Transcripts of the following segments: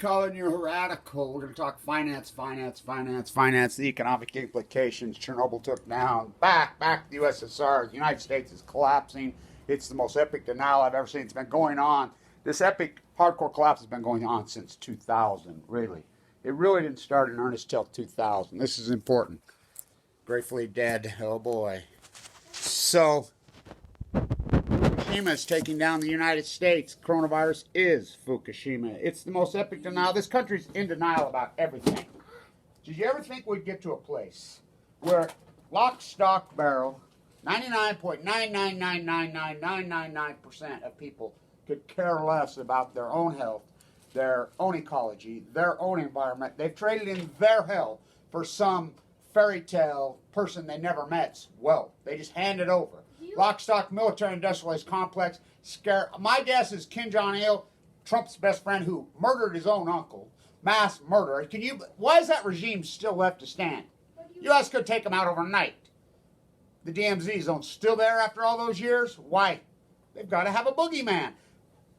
calling you a radical. We're going to talk finance, the economic implications. Chernobyl took down. Back to the USSR. The United States is collapsing. It's the most epic denial I've ever seen. It's been going on. This epic hardcore collapse has been going on since 2000, really. It really didn't start in earnest till 2000. This is important. Gratefully Dead. Oh, boy. So, Fukushima is taking down the United States. Coronavirus is Fukushima. It's the most epic denial. This country's in denial about everything. Did you ever think we'd get to a place where lock, stock, barrel, 99.9999999% of people could care less about their own health, their own ecology, their own environment? They've traded in their hell for some fairy tale person they never met's wealth. They just hand it over. Lock, stock, military industrialized complex. My guess is Kim Jong-il, Trump's best friend, who murdered his own uncle. Mass murder. Why is that regime still left to stand? U.S. could take them out overnight. The DMZ zone still there after all those years? Why? They've got to have a boogeyman.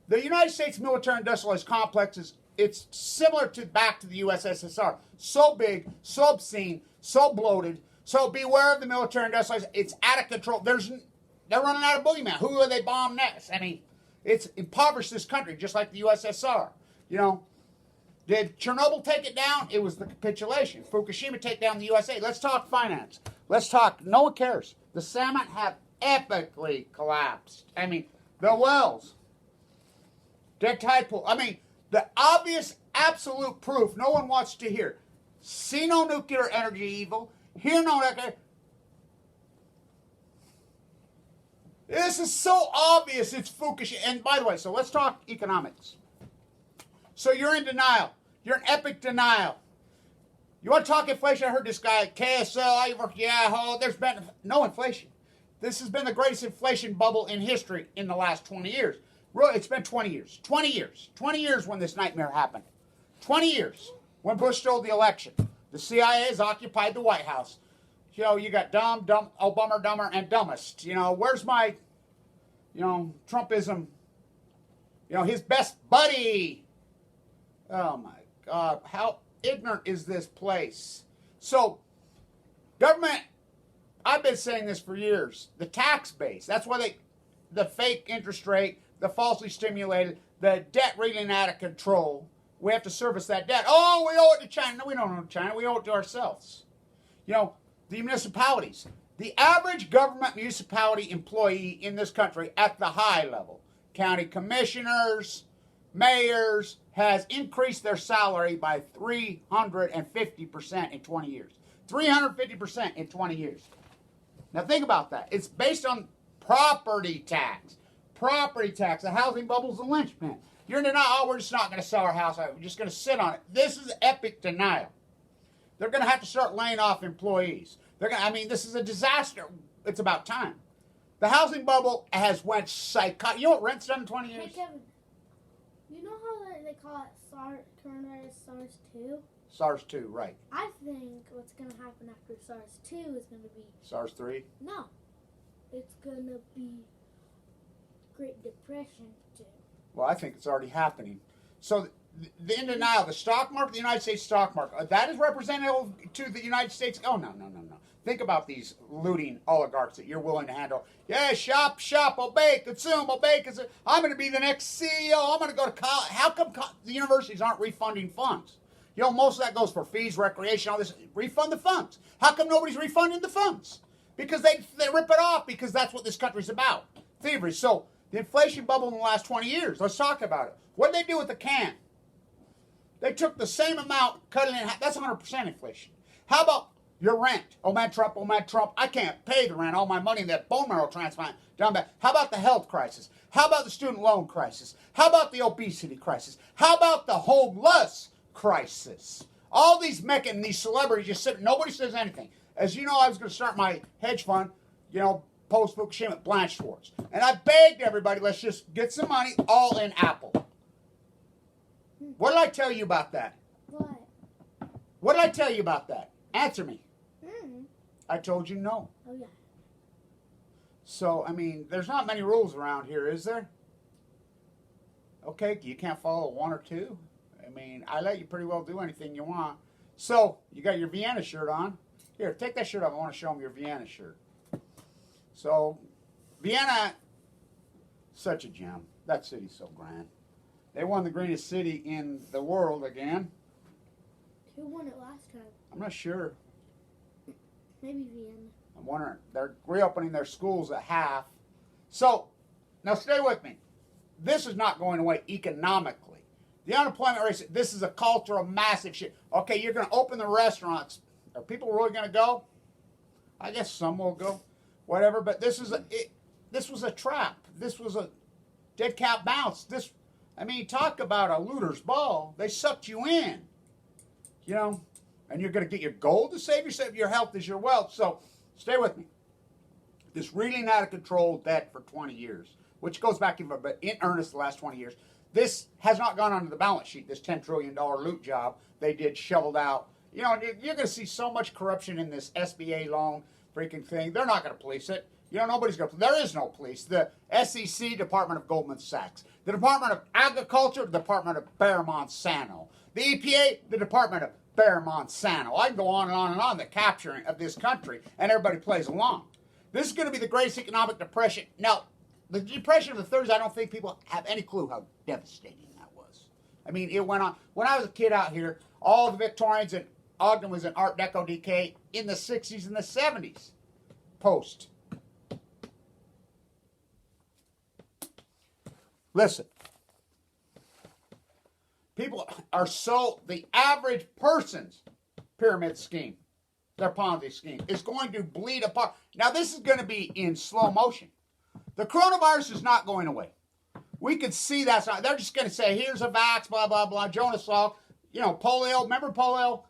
The United States military industrialized complex it's similar to back to the USSR. So big, so obscene, so bloated. So beware of the military industrialized. It's out of control. They're running out of boogeyman. Who will they bomb next? I mean, it's impoverished this country, just like the USSR. You know, did Chernobyl take it down? It was the capitulation. Fukushima take down the USA. Let's talk finance. Let's talk. No one cares. The salmon have epically collapsed. I mean, the wells, dead tide pool. I mean, the obvious, absolute proof no one wants to hear. See no nuclear energy evil. Hear no nuclear. This is so obvious it's Fukushima. And by the way, so let's talk economics. So you're in denial. You're in epic denial. You want to talk inflation? I heard this guy at KSL. There's been no inflation. This has been the greatest inflation bubble in history in the last 20 years. Really, it's been 20 years. 20 years. 20 years when this nightmare happened. 20 years when Bush stole the election. The CIA has occupied the White House. You know, you got dumb, Obama, dumber, and dumbest. You know, where's my, Trumpism? You know, his best buddy. Oh, my God. How ignorant is this place? So, government, I've been saying this for years. The tax base, that's why the fake interest rate, the falsely stimulated, the debt reeling out of control. We have to service that debt. Oh, we owe it to China. No, we don't owe it to China. We owe it to ourselves. You know, the municipalities. The average government municipality employee in this country at the high level, county commissioners, mayors, has increased their salary by 350% in 20 years. 350% in 20 years. Now think about that. It's based on property tax. Property tax. The housing bubble's a linchpin. You're in denial. Oh, we're just not going to sell our house. We're just going to sit on it. This is epic denial. They're going to have to start laying off employees. This is a disaster. It's about time. The housing bubble has went psychotic. You know what rent's done in 20 years? Hey, Kevin, you know how they call it coronavirus SARS-2? SARS-2, right. I think what's going to happen after SARS-2 is going to be... SARS-3? No. It's going to be Great Depression 2. Well, I think it's already happening. So, in denial, the stock market, the United States stock market, that is representative to the United States. Oh, no. Think about these looting oligarchs that you're willing to handle. Yeah, shop, obey, consume. I'm going to be the next CEO. I'm going to go to college. How come the universities aren't refunding funds? You know, most of that goes for fees, recreation, all this. Refund the funds. How come nobody's refunding the funds? Because they rip it off, because that's what this country's about. Thievery. So, the inflation bubble in the last 20 years, let's talk about it. What did they do with the can? They took the same amount, cut it in half. That's 100% inflation. How about your rent? Oh, man, Trump. I can't pay the rent. All my money in that bone marrow transplant down back. How about the health crisis? How about the student loan crisis? How about the obesity crisis? How about the homeless crisis? All these these celebrities just sit. Nobody says anything. As you know, I was going to start my hedge fund, post Fukushima, Blanche Schwartz. And I begged everybody, let's just get some money all in Apple. What did I tell you about that? What did I tell you about that? Answer me. I told you no. Oh, yeah. So, there's not many rules around here, is there? Okay, you can't follow one or two. mean, I let you pretty well do anything you want. So, you got your Vienna shirt on. Here, take that shirt off. I want to show them your Vienna shirt. So, Vienna, such a gem. That city's so grand. They won the greenest city in the world again. Who won it last time? I'm not sure. Maybe Vienna. I'm wondering. They're reopening their schools at half. So, now stay with me. This is not going away economically. The unemployment rate, this is a culture of massive shit. Okay, you're going to open the restaurants. Are people really going to go? I guess some will go. Whatever, but this was a trap. This was a dead cat bounce. Talk about a looter's ball. They sucked you in. You know, and you're going to get your gold to save yourself. Your health is your wealth. So, stay with me. This reeling out of control debt for 20 years, which goes back but in earnest the last 20 years. This has not gone onto the balance sheet, this $10 trillion loot job they did shoveled out. You know, you're going to see so much corruption in this SBA loan freaking thing. They're not going to police it. You know, nobody's going to. There is no police. The SEC, Department of Goldman Sachs. The Department of Agriculture, Department of Bayer Monsanto. The EPA, the Department of Bayer Monsanto. I can go on and on and on. The capturing of this country, and everybody plays along. This is going to be the greatest economic depression. Now, the depression of the 30s, I don't think people have any clue how devastating that was. I mean, it went on. When I was a kid out here, all the Victorians and Ogden was in Art Deco decay in the 60s and the 70s. Post. Listen. People are the average person's pyramid scheme, their Ponzi scheme, is going to bleed apart. Now, this is going to be in slow motion. The coronavirus is not going away. We can see that's not. They're just going to say, here's a vax, blah, blah, blah. Jonas Salk, polio. Remember polio?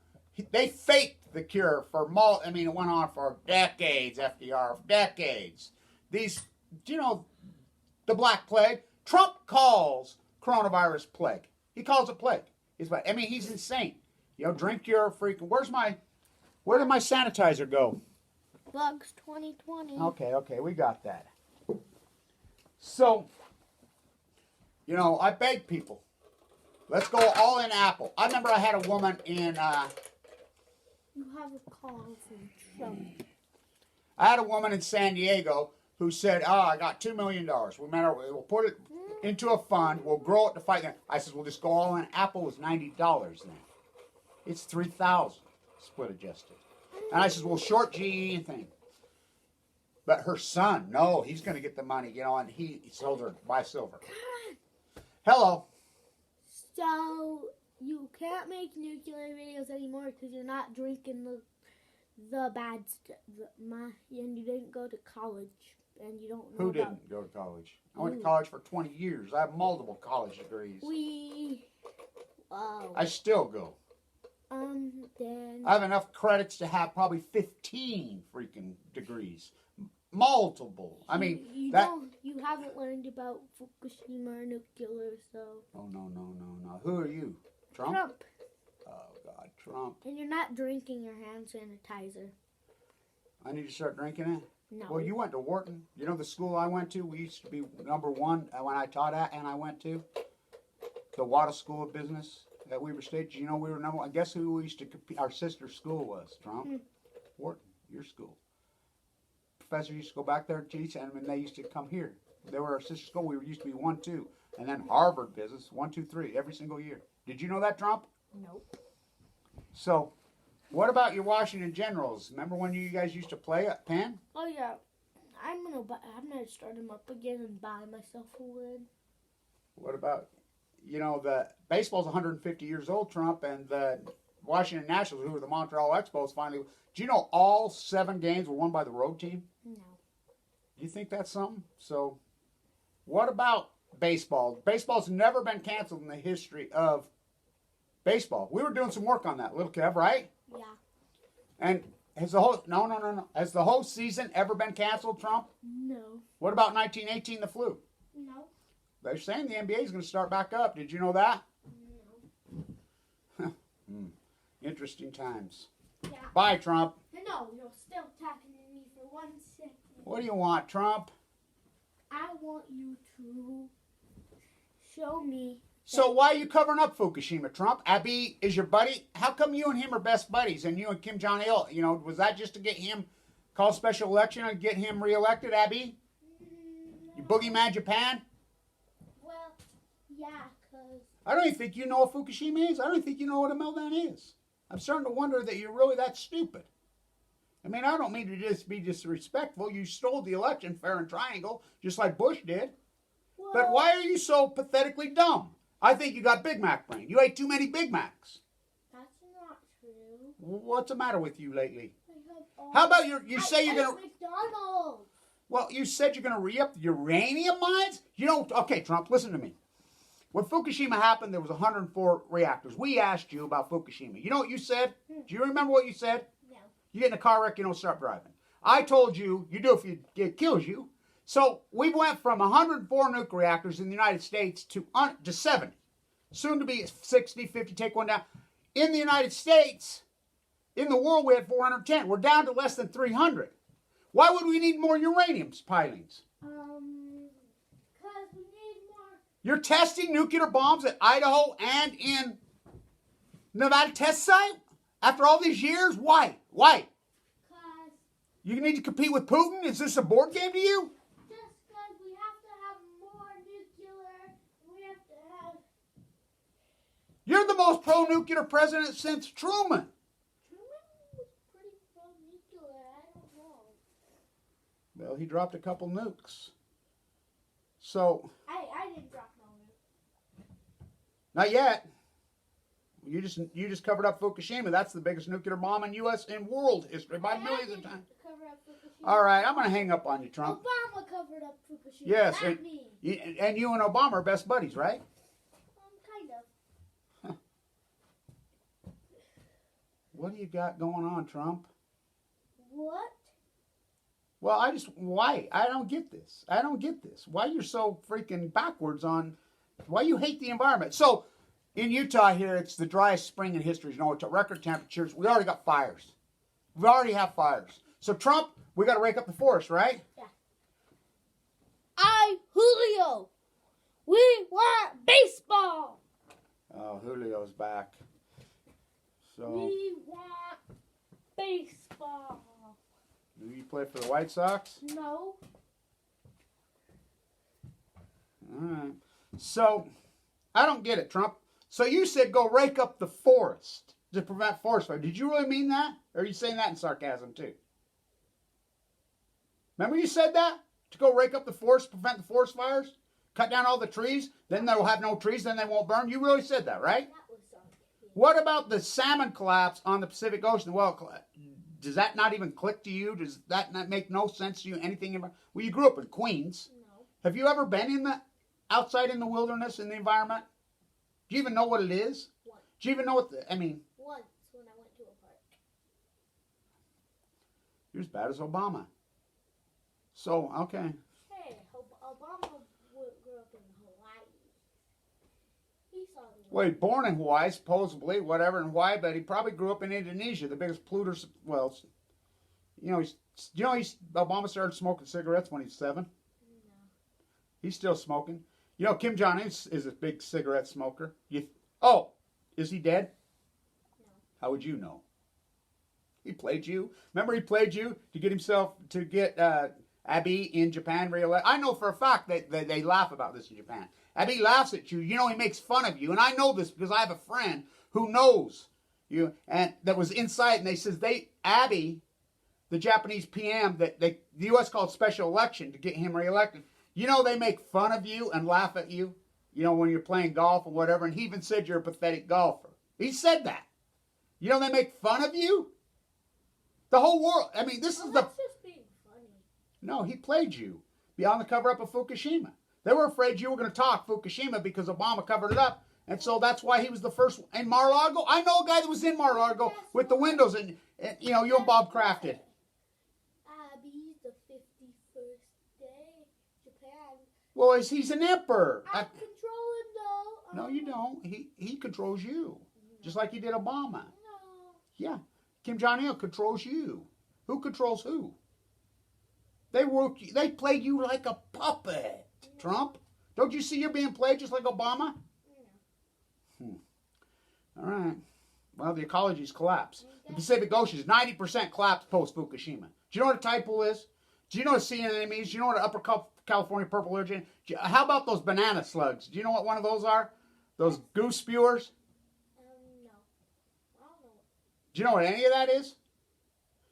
They faked the cure for it went on for decades, FDR, decades. These, the Black Plague. Trump calls coronavirus plague. He calls it plague. He's insane. Drink your freaking. Where did my sanitizer go? Bugs 2020. Okay, we got that. So, I beg people, let's go all in Apple. I remember I had a woman in. You have a call from Trump. I had a woman in San Diego who said, I got $2 million. We'll put it into a fund. We'll grow it to fight them. I said, we'll just go all in. Apple was $90 now. It's $3,000 split adjusted. And I said, we'll short GE and thing. But her son, no, he's going to get the money, and he told her, buy silver. Hello. So, you can't make nuclear videos anymore because you're not drinking the bad stuff. And you didn't go to college. And you don't know. Who didn't go to college? I went to college for 20 years. I have multiple college degrees. I still go. Then. I have enough credits to have probably 15 freaking degrees. Multiple. You haven't learned about Fukushima or nuclear, so. Oh, no. Who are you? Trump? Oh, God, Trump. And you're not drinking your hand sanitizer. I need to start drinking it? No. Well, you went to Wharton. You know the school I went to? We used to be number one when I taught at, and I went to the Wada School of Business at Weber State. Do you know we were number one? Guess who we used to compete? Our sister school was, Trump. Wharton, your school. Professor used to go back there to teach, and they used to come here. They were our sister school. We used to be 1, 2. And then Harvard Business, 1, 2, 3, every single year. Did you know that, Trump? Nope. So, what about your Washington Generals? Remember when you guys used to play at Penn? Oh, yeah. I'm gonna start them up again and buy myself a win. What about, the baseball's 150 years old, Trump, and the Washington Nationals, who were the Montreal Expos, finally. Do you know all 7 games were won by the road team? No. Do you think that's something? So, what about baseball? Baseball's never been canceled in the history of baseball. We were doing some work on that, little Kev, right? Yeah. And has the whole no. Has the whole season ever been canceled, Trump? No. What about 1918, the flu? No. They're saying the NBA is going to start back up. Did you know that? No. Interesting times. Yeah. Bye, Trump. No, you're still talking to me for 1 second. What do you want, Trump? I want you to show me So why are you covering up Fukushima, Trump? Abe is your buddy. How come you and him are best buddies, and you and Kim Jong-il? You know, was that just to get him called special election and get him reelected, Abe? You boogeyman Japan? Well, yeah, because... I don't even think you know what Fukushima is. I don't even think you know what a meltdown is. I'm starting to wonder that you're really that stupid. I mean, I don't mean to just be disrespectful. You stole the election fair and triangle, just like Bush did. Well, But why are you so pathetically dumb? I think you got Big Mac brain. You ate too many Big Macs. that's not true. What's the matter with you lately? I have all... How about you I say you're ate going to... McDonald's. Well, you said you're going to re-up the uranium mines? You don't... Okay, Trump, listen to me. When Fukushima happened, there was 104 reactors. We asked you about Fukushima. You know what you said? Do you remember what you said? No. You get in a car wreck, you don't start driving. I told you, you do if it kills you. So we went from 104 nuclear reactors in the United States to 70. Soon to be 60, 50, take one down. In the United States, in the world, we had 410. We're down to less than 300. Why would we need more uranium pilings? Because we need more... You're testing nuclear bombs at Idaho and in Nevada test site? After all these years? Why? Why? Because... You need to compete with Putin? Is this a board game to you? Just because we have to have more nuclear, we have to have... You're the most pro-nuclear president since Truman. Truman was pretty pro-nuclear, I don't know. Well, he dropped a couple nukes. So, I didn't drop no nuke. not yet. You just covered up Fukushima. That's the biggest nuclear bomb in U.S. and world history by millions of times. Cover up Fukushima. All right, I'm going to hang up on you, Trump. Obama covered up Fukushima. Yes, not me. And you and Obama are best buddies, right? Kind of. What do you got going on, Trump? What? Well, why? I don't get this. I don't get this. Why you're so freaking backwards on, why you hate the environment. So, in Utah here, it's the driest spring in history. You know, it's record temperatures. We already got fires. We already have fires. So, Trump, we got to rake up the forest, right? Yeah. Julio. We want baseball. Oh, Julio's back. So, We want baseball. do you play for the White Sox? No. All right. So, I don't get it, Trump. So you said go rake up the forest to prevent forest fire. Did you really mean that? Or are you saying that in sarcasm too? Remember you said that? To go rake up the forest, prevent the forest fires? Cut down all the trees? Then they'll have no trees, then they won't burn? You really said that, right? That was sarcasm. What about the salmon collapse on the Pacific Ocean? Well, does that not even click to you? Does that not make no sense to you? Anything about? Well, you grew up in Queens. No. Have you ever been in the outside in the wilderness in the environment? Do you even know what it is? Once. Do you even know what Once when I went to a park. You're as bad as Obama. So, okay. Hey, Obama grew up in Hawaii. He saw the Well, he's born in Hawaii, supposedly, whatever in Hawaii, but he probably grew up in Indonesia, the biggest polluters. Well, Obama started smoking cigarettes when he's 7. No. He's still smoking. You know, Kim Jong-un is a big cigarette smoker. Is he dead? No. How would you know? He played you. Remember he played you to get Abe in Japan reelected? I know for a fact that they laugh about this in Japan. Abe laughs at you. You know he makes fun of you. And I know this because I have a friend who knows you and that was inside. And they says Abe, the Japanese PM, that the U.S. called special election to get him reelected. You know they make fun of you and laugh at you. You know when you're playing golf or whatever. And he even said you're a pathetic golfer. He said that. You know they make fun of you. The whole world. I mean, this is the... That's just being funny. No, he played you. Beyond the cover-up of Fukushima. They were afraid you were going to talk Fukushima because Obama covered it up. And so that's why he was the first in Mar-a-Lago. I know a guy that was in Mar-a-Lago with the windows and you and Bob crafted. Abe's the 51st day. Japan. Well, he's an emperor. I control him though. No, you don't. He controls you. Just like he did Obama. No. Yeah. Kim Jong-il controls you. Who controls who? They played you like a puppet, Trump. Don't you see you're being played just like Obama? No. All right. Well, the ecology's collapsed. The Pacific Ocean is 90% collapsed post-Fukushima. Do you know what a tide pool is? Do you know what sea anemone is? Do you know what an Upper California purple urchin? How about those banana slugs? Do you know what one of those are? Those goose spewers? No. I don't know. Do you know what any of that is?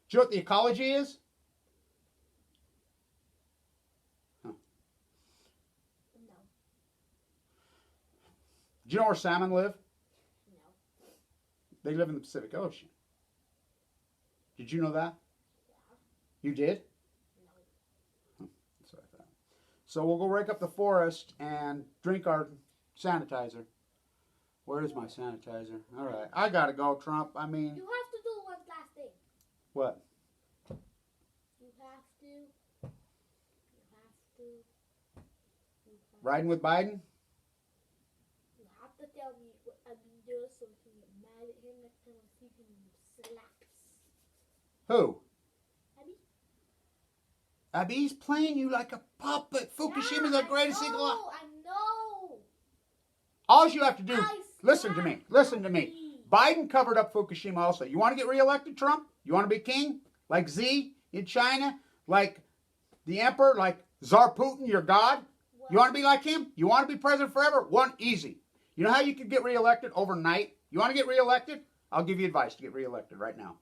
Do you know what the ecology is? Huh. No. Do you know where salmon live? No. They live in the Pacific Ocean. Did you know that? Yeah. You did? No. That's what I thought. So we'll go rake up the forest and drink our sanitizer. Where is my sanitizer? All right. I got to go, Trump. I mean... You have to do one last thing. What? You have to... Riding with Biden? You have to tell me what I've been doing so we can get mad at him next time I see him slaps. Who? Abby? Abby's playing you like a puppet. Fukushima's the greatest thing alive. I know. All you have to do... Listen to me. Listen to me. Biden covered up Fukushima also. You want to get reelected, Trump? You want to be king? Like Xi in China? Like the emperor? Like Tsar Putin, your god? You want to be like him? You want to be president forever? One, easy. You know how you could get reelected overnight? You want to get reelected? I'll give you advice to get reelected right now.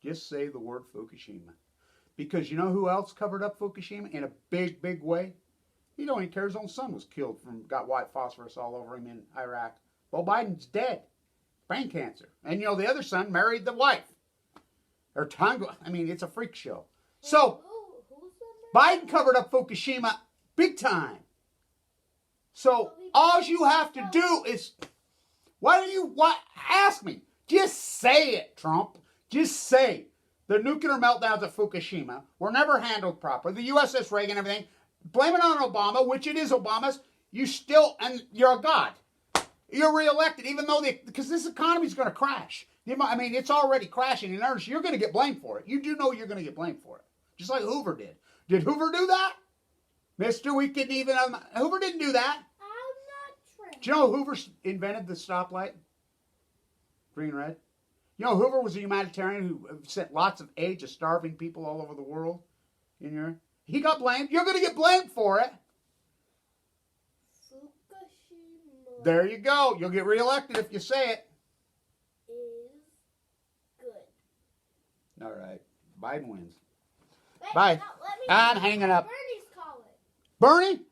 Just say the word Fukushima. Because you know who else covered up Fukushima in a big, big way? He don't even care. His own son was killed got white phosphorus all over him in Iraq. Well, Biden's dead. Brain cancer. And you know, the other son married the wife. Or Tango. I mean, it's a freak show. So, Biden covered up Fukushima big time. So, all you have to do is, ask me. Just say it, Trump. Just say the nuclear meltdowns at Fukushima were never handled properly. The USS Reagan, everything. Blame it on Obama, which it is Obama's. And you're a god. You're reelected, even though because this economy's going to crash. I mean, it's already crashing in earnest. You're going to get blamed for it. You do know you're going to get blamed for it, just like Hoover did. Did Hoover do that, Mister? We couldn't even. Hoover didn't do that. I'm not trained. Do you know Hoover invented the stoplight? Green, red. You know Hoover was a humanitarian who sent lots of aid to starving people all over the world. He got blamed. You're going to get blamed for it. Fukushima. There you go. You'll get reelected if you say it. Is good. All right. Biden wins. Wait, Bye. no, I'm hanging up. Bernie's calling. Bernie?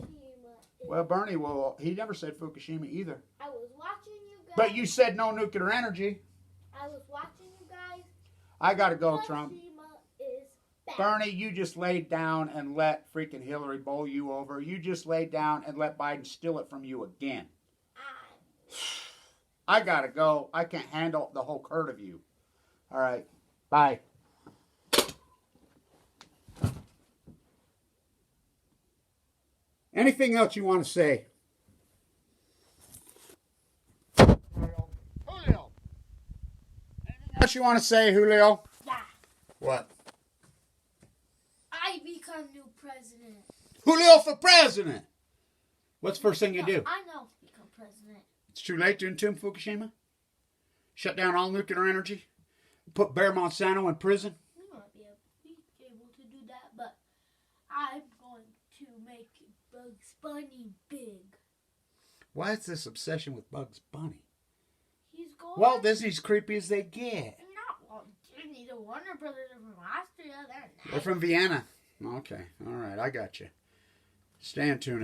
Fukushima. Well, Bernie, he never said Fukushima either. I was watching you guys. But you said no nuclear energy. I was watching you guys. I got to go, Trump. Fukushima is bad. Bernie, you just laid down and let freaking Hillary bowl you over. You just laid down and let Biden steal it from you again. I got to go. I can't handle the whole herd of you. All right. Bye. Anything else you want to say? Julio. Anything else you want to say, Julio? Yeah. What? I become new president. Julio for president. What's the first thing you do? I know to become president. It's too late to entomb Fukushima? Shut down all nuclear energy? Put Bear Monsanto in prison? We might be able to do that, but I'm going to make Bugs Bunny big. Why is this obsession with Bugs Bunny? He's going... Walt Disney's creepy as they get. Not Walt Disney. The Warner Brothers are from Austria. They're nice. They're from Vienna. Okay. All right. I got you. Stay tuned.